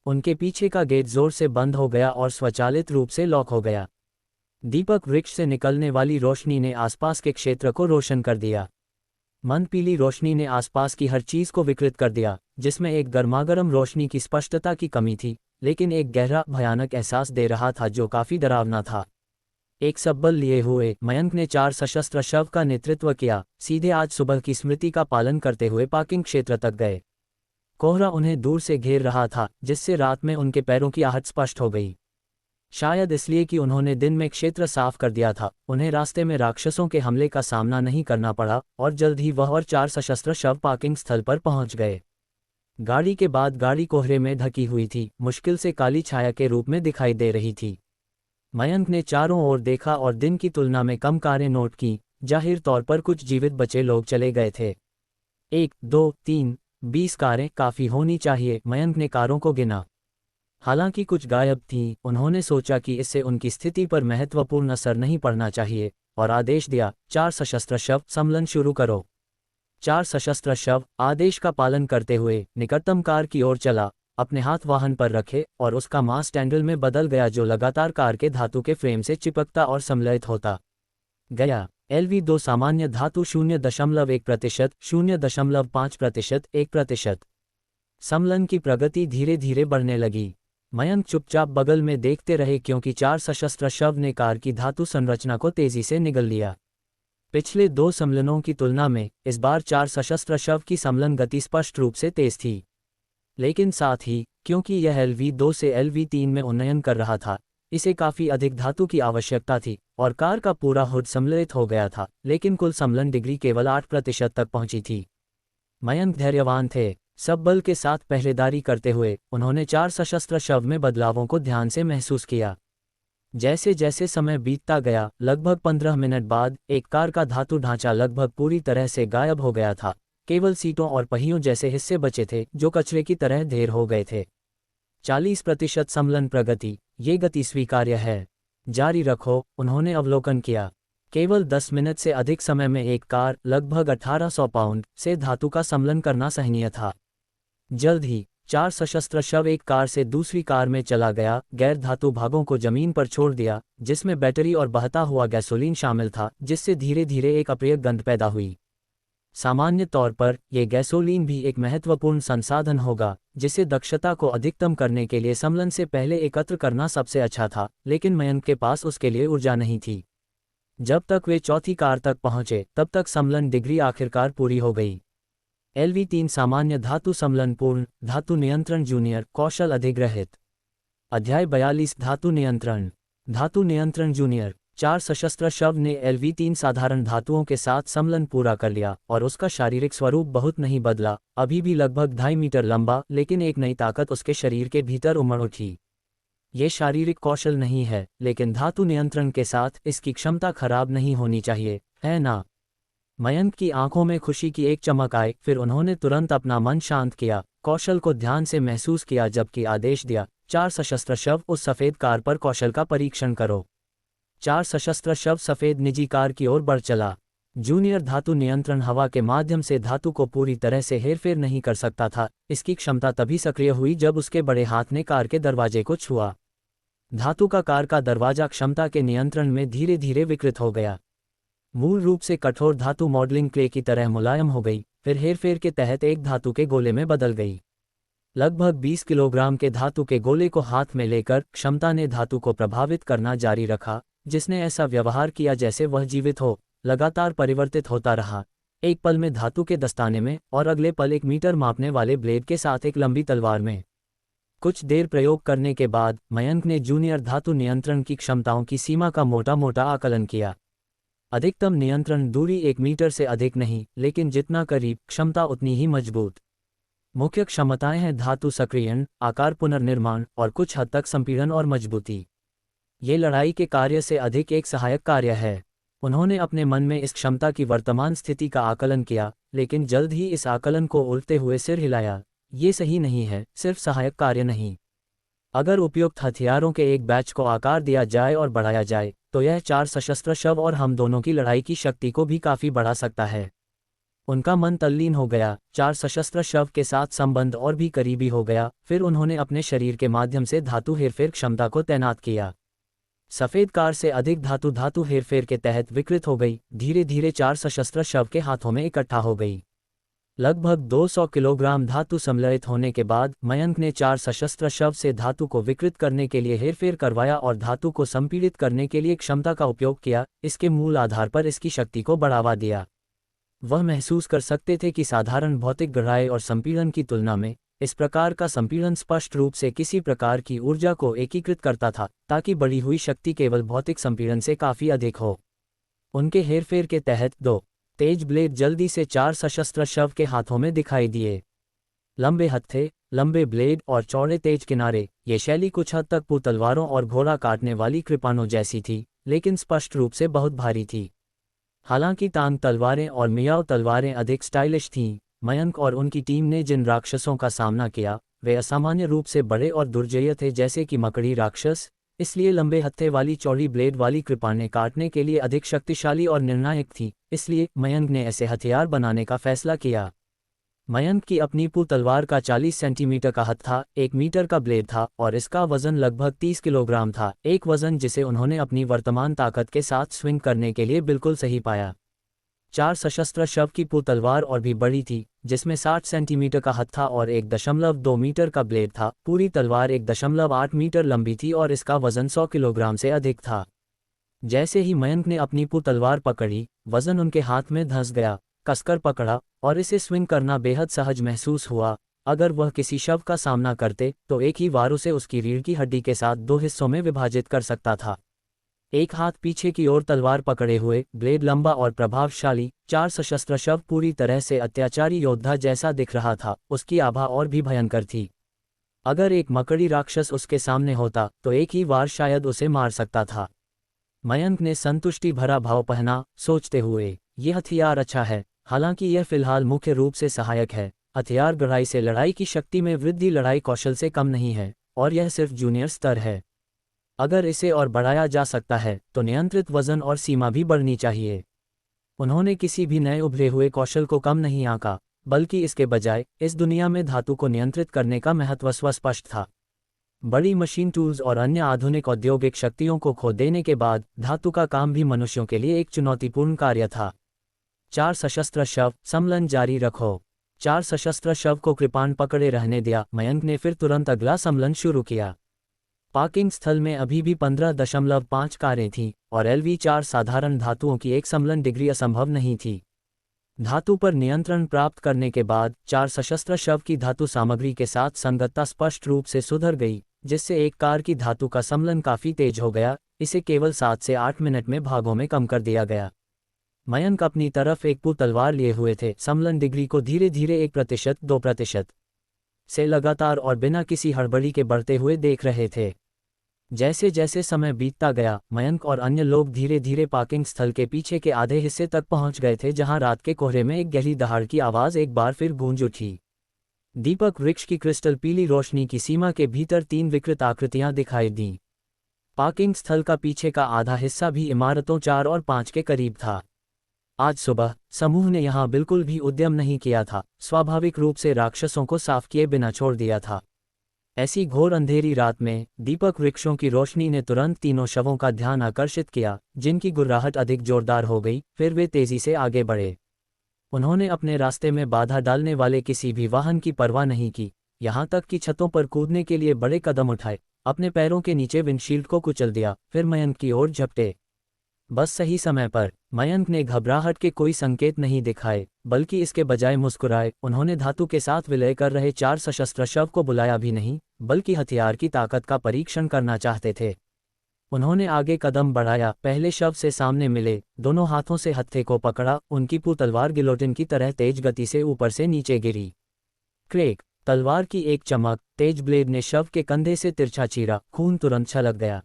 Speaker 1: उनके पीछे का गेट जोर से बंद हो गया और स्वचालित रूप से लॉक हो गया। दीपक वृक्ष से निकलने वाली रोशनी ने आसपास के क्षेत्र को रोशन कर दिया। मंद पीली रोशनी ने आसपास की हर चीज को विकृत कर दिया, जिसमें एक गर्मागर्म रोशनी की स्पष्टता की कमी थी, लेकिन एक गहरा भयानक एहसास दे रहा था जो काफी डरावना था। एक सब्बल लिए हुए मयंक ने 4 सशस्त्र शव का नेतृत्व किया, सीधे आज सुबह की स्मृति का पालन करते हुए पार्किंग क्षेत्र तक गए। कोहरा उन्हें दूर से घेर रहा था, जिससे रात में उनके पैरों की आहट स्पष्ट हो गई। शायद इसलिए कि उन्होंने दिन में क्षेत्र साफ कर दिया था, उन्हें रास्ते में राक्षसों के हमले का सामना नहीं करना पड़ा और जल्द ही वह और 4 सशस्त्र शव पार्किंग स्थल पर पहुंच गए। गाड़ी के बाद गाड़ी कोहरे में ढकी हुई थी, मुश्किल से काली छाया के रूप में दिखाई दे रही थी। मयंक ने चारों ओर देखा और दिन की तुलना में कम कारें नोट की, जाहिर तौर पर कुछ जीवित बचे लोग चले गए थे। 1, 2, 3, 20 कारें काफ़ी होनी चाहिए, मयंक ने कारों को गिना। हालांकि कुछ गायब थीं, उन्होंने सोचा कि इससे उनकी स्थिति पर महत्वपूर्ण असर नहीं पड़ना चाहिए और आदेश दिया, 4 सशस्त्र शव, सम्मेलन शुरू करो। 4 सशस्त्र शव आदेश का पालन करते हुए निकटतम कार की ओर चला, अपने हाथ वाहन पर रखे और उसका मास टैंडल में बदल गया जो लगातार कार के धातु के फ्रेम से चिपकता और सम्मिलित होता गया। LV2 सामान्य धातु 0.1%, 0.5%, 1%। सम्मेलन की प्रगति धीरे धीरे बढ़ने लगी। मयंक चुपचाप बगल में देखते रहे क्योंकि 4 सशस्त्र शव ने कार की धातु संरचना को तेजी से निगल लिया। पिछले 2 सम्मेलनों की तुलना में इस बार 4 सशस्त्र शव की सम्मेलन गति स्पष्ट रूप से तेज थी। लेकिन साथ ही, क्योंकि यह LV2 से LV3 में उन्नयन कर रहा था, इसे काफ़ी अधिक धातु की आवश्यकता थी और कार का पूरा हुड सम्मिलित हो गया था, लेकिन कुल सम्मेलन डिग्री केवल 8% तक पहुंची थी। मयंक धैर्यवान थे। सब बल के साथ पहरेदारी करते हुए उन्होंने 4 सशस्त्र शव में बदलावों को ध्यान से महसूस किया। जैसे जैसे समय बीतता गया, लगभग 15 मिनट बाद एक कार का धातु ढांचा लगभग पूरी तरह से गायब हो गया था, केवल सीटों और पहियों जैसे हिस्से बचे थे जो कचरे की तरह ढेर हो गए थे। 40% सम्मेलन प्रगति, ये गति स्वीकार्य है। जारी रखो, उन्होंने अवलोकन किया। केवल 10 मिनट से अधिक समय में एक कार, लगभग 1800 पाउंड, से धातु का सम्मेलन करना सहनीय था। जल्द ही 4 सशस्त्र शव एक कार से दूसरी कार में चला गया, गैर धातु भागों को जमीन पर छोड़ दिया, जिसमें बैटरी और बहता हुआ गैसोलीन शामिल था, जिससे धीरे धीरे एक अप्रिय गंध पैदा हुई। सामान्य तौर पर यह गैसोलीन भी एक महत्वपूर्ण संसाधन होगा, जिसे दक्षता को अधिकतम करने के लिए सम्मेलन से पहले एकत्र करना सबसे अच्छा था, लेकिन मयंक के पास उसके लिए ऊर्जा नहीं थी। जब तक वे चौथी कार तक पहुंचे, तब तक सम्मेलन डिग्री आखिरकार पूरी हो गई। LV3 सामान्य धातु सम्मेलन पूर्ण, धातु नियंत्रण जूनियर, कौशल अधिग्रहित। अध्याय 42 धातु नियंत्रण। धातु नियंत्रण जूनियर। 4 सशस्त्र शव ने LV3 साधारण धातुओं के साथ सम्मेलन पूरा कर लिया और उसका शारीरिक स्वरूप बहुत नहीं बदला, अभी भी लगभग 2.5 मीटर लंबा, लेकिन एक नई ताकत उसके शरीर के भीतर उमड़ उठी। ये शारीरिक कौशल नहीं है, लेकिन धातु नियंत्रण के साथ इसकी क्षमता खराब नहीं होनी चाहिए, है ना? मयंक की आंखों में खुशी की एक चमक आई, फिर उन्होंने तुरंत अपना मन शांत किया, कौशल को ध्यान से महसूस किया जबकि आदेश दिया, 4 सशस्त्र शव उस सफ़ेद कार पर कौशल का परीक्षण करो। 4 सशस्त्र शव सफ़ेद निजी कार की ओर बढ़ चला। जूनियर धातु नियंत्रण हवा के माध्यम से धातु को पूरी तरह से हेरफेर नहीं कर सकता था, इसकी क्षमता तभी सक्रिय हुई जब उसके बड़े हाथ ने कार के दरवाजे को छुआ। धातु का कार का दरवाजा क्षमता के नियंत्रण में धीरे धीरे विकृत हो गया। मूल रूप से कठोर धातु मॉडलिंग क्ले की तरह मुलायम हो गई, फिर हेरफेर के तहत एक धातु के गोले में बदल गई। लगभग 20 किलोग्राम के धातु के गोले को हाथ में लेकर क्षमता ने धातु को प्रभावित करना जारी रखा, जिसने ऐसा व्यवहार किया जैसे वह जीवित हो, लगातार परिवर्तित होता रहा। एक पल में धातु के दस्ताने में और अगले पल 1 मीटर मापने वाले ब्लेड के साथ एक लंबी तलवार में। कुछ देर प्रयोग करने के बाद मयंक ने जूनियर धातु नियंत्रण की क्षमताओं की सीमा का मोटा मोटा आकलन किया। अधिकतम नियंत्रण दूरी 1 मीटर से अधिक नहीं, लेकिन जितना करीब क्षमता उतनी ही मजबूत। मुख्य क्षमताएं हैं धातु सक्रियण, आकार पुनर्निर्माण और कुछ हद तक संपीड़न और मजबूती। ये लड़ाई के कार्य से अधिक एक सहायक कार्य है। उन्होंने अपने मन में इस क्षमता की वर्तमान स्थिति का आकलन किया, लेकिन जल्द ही इस आकलन को उलटते हुए सिर हिलाया। ये सही नहीं है, सिर्फ सहायक कार्य नहीं। अगर उपयुक्त हथियारों के एक बैच को आकार दिया जाए और बढ़ाया जाए, तो यह 4 सशस्त्र शव और हम दोनों की लड़ाई की शक्ति को भी काफ़ी बढ़ा सकता है। उनका मन तल्लीन हो गया, 4 सशस्त्र शव के साथ संबंध और भी करीबी हो गया। फिर उन्होंने अपने शरीर के माध्यम से धातु हेरफेर क्षमता को तैनात किया। सफ़ेद कार से अधिक धातु हेरफेर के तहत विकृत हो गई, धीरे धीरे 4 सशस्त्र शव के हाथों में इकट्ठा हो गई। लगभग 200 किलोग्राम धातु सम्मिलित होने के बाद मयंक ने 4 सशस्त्र शव से धातु को विकृत करने के लिए हेरफेर करवाया और धातु को संपीड़ित करने के लिए क्षमता का उपयोग किया, इसके मूल आधार पर इसकी शक्ति को बढ़ावा दिया। वह महसूस कर सकते थे कि साधारण भौतिक गहराई और संपीड़न की तुलना में इस प्रकार का संपीड़न स्पष्ट रूप से किसी प्रकार की ऊर्जा को एकीकृत करता था, ताकि बढ़ी हुई शक्ति केवल भौतिक संपीड़न से काफ़ी अधिक हो। उनके हेरफेर के तहत 2 तेज ब्लेड जल्दी से 4 सशस्त्र शव के हाथों में दिखाई दिए। लंबे हत्थे, लंबे ब्लेड और चौड़े तेज किनारे, ये शैली कुछ हद तक तलवारों और घोड़ा काटने वाली कृपाणों जैसी थी, लेकिन स्पष्ट रूप से बहुत भारी थी। हालांकि तांग तलवारें और मियाओ तलवारें अधिक स्टाइलिश थीं, मयंक और उनकी टीम ने जिन राक्षसों का सामना किया वे असामान्य रूप से बड़े और दुर्जय थे, जैसे कि मकड़ी राक्षस। इसलिए लंबे हत्थे वाली चौड़ी ब्लेड वाली कृपाणें काटने के लिए अधिक शक्तिशाली और निर्णायक थी, इसलिए मयंक ने ऐसे हथियार बनाने का फैसला किया। मयंक की अपनी तलवार का 40 सेंटीमीटर का हत्था, 1 मीटर का ब्लेड था और इसका वजन लगभग 30 किलोग्राम था, एक वजन जिसे उन्होंने अपनी वर्तमान ताकत के साथ स्विंग करने के लिए बिल्कुल सही पाया। 4 सशस्त्र शव की तलवार और भी बड़ी थी, जिसमें 60 सेंटीमीटर का हत्था और 1.2 मीटर का ब्लेड था। पूरी तलवार 1.8 मीटर लंबी थी और इसका वजन 100 किलोग्राम से अधिक था। जैसे ही मयंक ने अपनी तलवार पकड़ी, वजन उनके हाथ में धंस गया, कसकर पकड़ा और इसे स्विंग करना बेहद सहज महसूस हुआ। अगर वह किसी शव का सामना करते तो एक ही वार उसे उसकी रीढ़ की हड्डी के साथ 2 हिस्सों में विभाजित कर सकता था। एक हाथ पीछे की ओर तलवार पकड़े हुए, ब्लेड लंबा और प्रभावशाली, 4 सशस्त्र शव पूरी तरह से अत्याचारी योद्धा जैसा दिख रहा था। उसकी आभा और भी भयंकर थी। अगर एक मकड़ी राक्षस उसके सामने होता तो एक ही वार शायद उसे मार सकता था। मयंक ने संतुष्टि भरा भाव पहना, सोचते हुए, यह हथियार अच्छा है, हालांकि यह फिलहाल मुख्य रूप से सहायक है। हथियार गहराई से लड़ाई की शक्ति में वृद्धि लड़ाई कौशल से कम नहीं है, और यह सिर्फ जूनियर स्तर है। अगर इसे और बढ़ाया जा सकता है तो नियंत्रित वजन और सीमा भी बढ़नी चाहिए। उन्होंने किसी भी नए उभरे हुए कौशल को कम नहीं आंका, बल्कि इसके बजाय इस दुनिया में धातु को नियंत्रित करने का महत्व स्पष्ट था। बड़ी मशीन टूल्स और अन्य आधुनिक औद्योगिक शक्तियों को खो देने के बाद धातु का काम भी मनुष्यों के लिए एक चुनौतीपूर्ण कार्य था। 4 सशस्त्र शव, सम्मेलन जारी रखो। 4 सशस्त्र शव को कृपाण पकड़े रहने दिया। मयंक ने फिर तुरंत अगला सम्मेलन शुरू किया। पार्किंग स्थल में अभी भी 15.5 कारें थीं और LV4 साधारण धातुओं की एक सम्मेलन डिग्री असंभव नहीं थी। धातु पर नियंत्रण प्राप्त करने के बाद 4 सशस्त्र शव की धातु सामग्री के साथ संगतता स्पष्ट रूप से सुधर गई, जिससे एक कार की धातु का सम्मेलन काफ़ी तेज हो गया। इसे केवल 7 से 8 मिनट में भागों में कम कर दिया गया। मयंक अपनी तरफ एक तलवार लिए हुए थे, सम्मेलन डिग्री को धीरे धीरे 1%, 2% से लगातार और बिना किसी हड़बड़ी के बढ़ते हुए देख रहे थे। जैसे जैसे समय बीतता गया, मयंक और अन्य लोग धीरे धीरे पार्किंग स्थल के पीछे के आधे हिस्से तक पहुंच गए थे, जहां रात के कोहरे में एक गहरी दहाड़ की आवाज एक बार फिर गूंज उठी। दीपक वृक्ष की क्रिस्टल पीली रोशनी की सीमा के भीतर 3 विकृत आकृतियां दिखाई दीं। पार्किंग स्थल का पीछे का आधा हिस्सा भी इमारतों 4 और 5 के करीब था। आज सुबह समूह ने यहां बिल्कुल भी उद्यम नहीं किया था, स्वाभाविक रूप से राक्षसों को साफ किए बिना छोड़ दिया था। ऐसी घोर अंधेरी रात में दीपक वृक्षों की रोशनी ने तुरंत तीनों शवों का ध्यान आकर्षित किया, जिनकी गुर्राहट अधिक जोरदार हो गई। फिर वे तेजी से आगे बढ़े। उन्होंने अपने रास्ते में बाधा डालने वाले किसी भी वाहन की परवाह नहीं की, यहां तक कि छतों पर कूदने के लिए बड़े कदम उठाए, अपने पैरों के नीचे विंडशील्ड को कुचल दिया, फिर मयंक की ओर झपटे। बस सही समय पर मयंक ने घबराहट के कोई संकेत नहीं दिखाए, बल्कि इसके बजाय मुस्कुराए। उन्होंने धातु के साथ विलय कर रहे 4 सशस्त्र शव को बुलाया भी नहीं, बल्कि हथियार की ताकत का परीक्षण करना चाहते थे। उन्होंने आगे कदम बढ़ाया, पहले शव से सामने मिले, दोनों हाथों से हत्थे को पकड़ा। उनकी तलवार गिलोटिन की तरह तेज गति से ऊपर से नीचे गिरी। क्रेक, तलवार की एक चमक, तेज ब्लेड ने शव के कंधे से तिरछा चीरा, खून तुरंत छलक गया।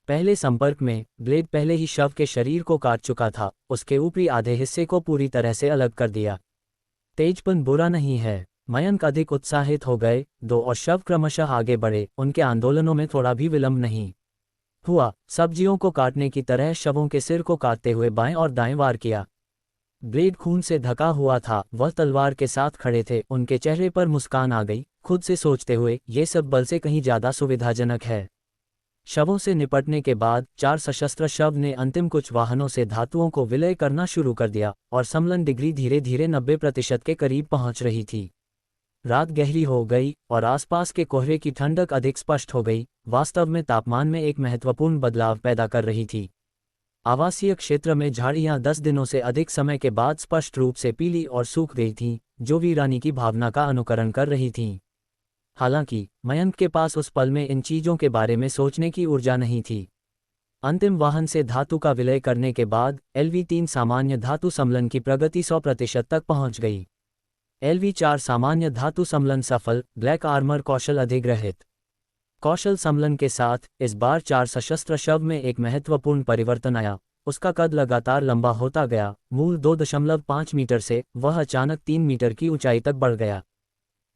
Speaker 1: पहले संपर्क में ब्लेड पहले ही शव के शरीर को काट चुका था, उसके ऊपरी आधे हिस्से को पूरी तरह से अलग कर दिया। तेजपन बुरा नहीं है, मयंक अधिक उत्साहित हो गए। 2 और शव क्रमशः आगे बढ़े, उनके आंदोलनों में थोड़ा भी विलंब नहीं हुआ। सब्जियों को काटने की तरह शवों के सिर को काटते हुए बाएं और दाएं वार किया। ब्लेड खून से ढका हुआ था, वह तलवार के साथ खड़े थे। उनके चेहरे पर मुस्कान आ गई, खुद से सोचते हुए, ये सब बल से कहीं ज्यादा सुविधाजनक है। शवों से निपटने के बाद 4 सशस्त्र शव ने अंतिम कुछ वाहनों से धातुओं को विलय करना शुरू कर दिया, और समलन डिग्री धीरे धीरे 90% के करीब पहुंच रही थी। रात गहरी हो गई और आसपास के कोहरे की ठंडक अधिक स्पष्ट हो गई, वास्तव में तापमान में एक महत्वपूर्ण बदलाव पैदा कर रही थी। आवासीय क्षेत्र में झाड़ियां 10 दिनों से अधिक समय के बाद स्पष्ट रूप से पीली और सूख गई थीं, जो वीरानी की भावना का अनुकरण कर रही थीं। हालांकि मयंक के पास उस पल में इन चीजों के बारे में सोचने की ऊर्जा नहीं थी। अंतिम वाहन से धातु का विलय करने के बाद LV3 सामान्य धातु समलन की प्रगति 100% तक पहुंच गई। LV4 सामान्य धातु समलन सफल, ब्लैक आर्मर कौशल अधिग्रहित। कौशल समलन के साथ इस बार 4 सशस्त्र शव में एक महत्वपूर्ण परिवर्तन आया। उसका कद लगातार लंबा होता गया, मूल 2.5 मीटर से वह अचानक 3 मीटर की ऊंचाई तक बढ़ गया।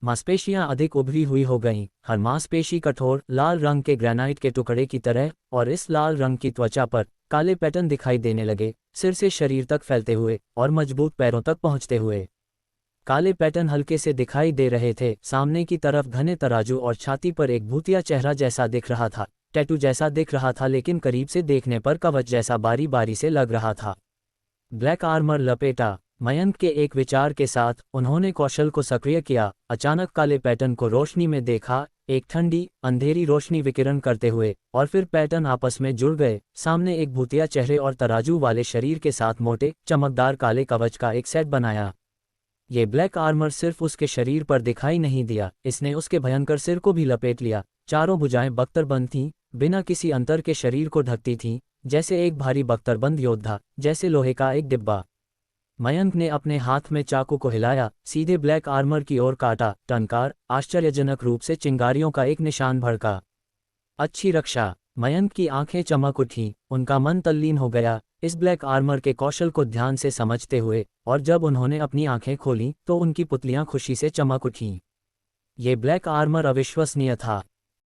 Speaker 1: मांसपेशियां अधिक उभरी हुई हो गईं, हर मांसपेशी कठोर लाल रंग के ग्रेनाइट के टुकड़े की तरह, और इस लाल रंग की त्वचा पर काले पैटर्न दिखाई देने लगे, सिर से शरीर तक फैलते हुए और मजबूत पैरों तक पहुंचते हुए। काले पैटर्न हल्के से दिखाई दे रहे थे, सामने की तरफ घने तराजू और छाती पर एक भूतिया चेहरा जैसा दिख रहा था, टैटू जैसा दिख रहा था, लेकिन करीब से देखने पर कवच जैसा बारी बारी से लग रहा था। ब्लैक आर्मर लपेटा, मयंक के एक विचार के साथ उन्होंने कौशल को सक्रिय किया। अचानक काले पैटर्न को रोशनी में देखा, एक ठंडी अंधेरी रोशनी विकिरण करते हुए, और फिर पैटर्न आपस में जुड़ गए। सामने एक भूतिया चेहरे और तराजू वाले शरीर के साथ मोटे चमकदार काले कवच का एक सेट बनाया। ये ब्लैक आर्मर सिर्फ उसके शरीर पर दिखाई नहीं दिया, इसने उसके भयंकर सिर को भी लपेट लिया। चारों भुजाएं बख्तरबंद थीं, बिना किसी अंतर के शरीर को ढकती थीं, जैसे एक भारी बख्तरबंद योद्धा, जैसे लोहे का एक डिब्बा। मयंक ने अपने हाथ में चाकू को हिलाया, सीधे ब्लैक आर्मर की ओर काटा। टनकार, आश्चर्यजनक रूप से चिंगारियों का एक निशान भड़का। अच्छी रक्षा, मयंक की आंखें चमक उठीं, उनका मन तल्लीन हो गया इस ब्लैक आर्मर के कौशल को ध्यान से समझते हुए, और जब उन्होंने अपनी आंखें खोलीं तो उनकी पुतलियां खुशी से चमक उठीं। ये ब्लैक आर्मर अविश्वसनीय था।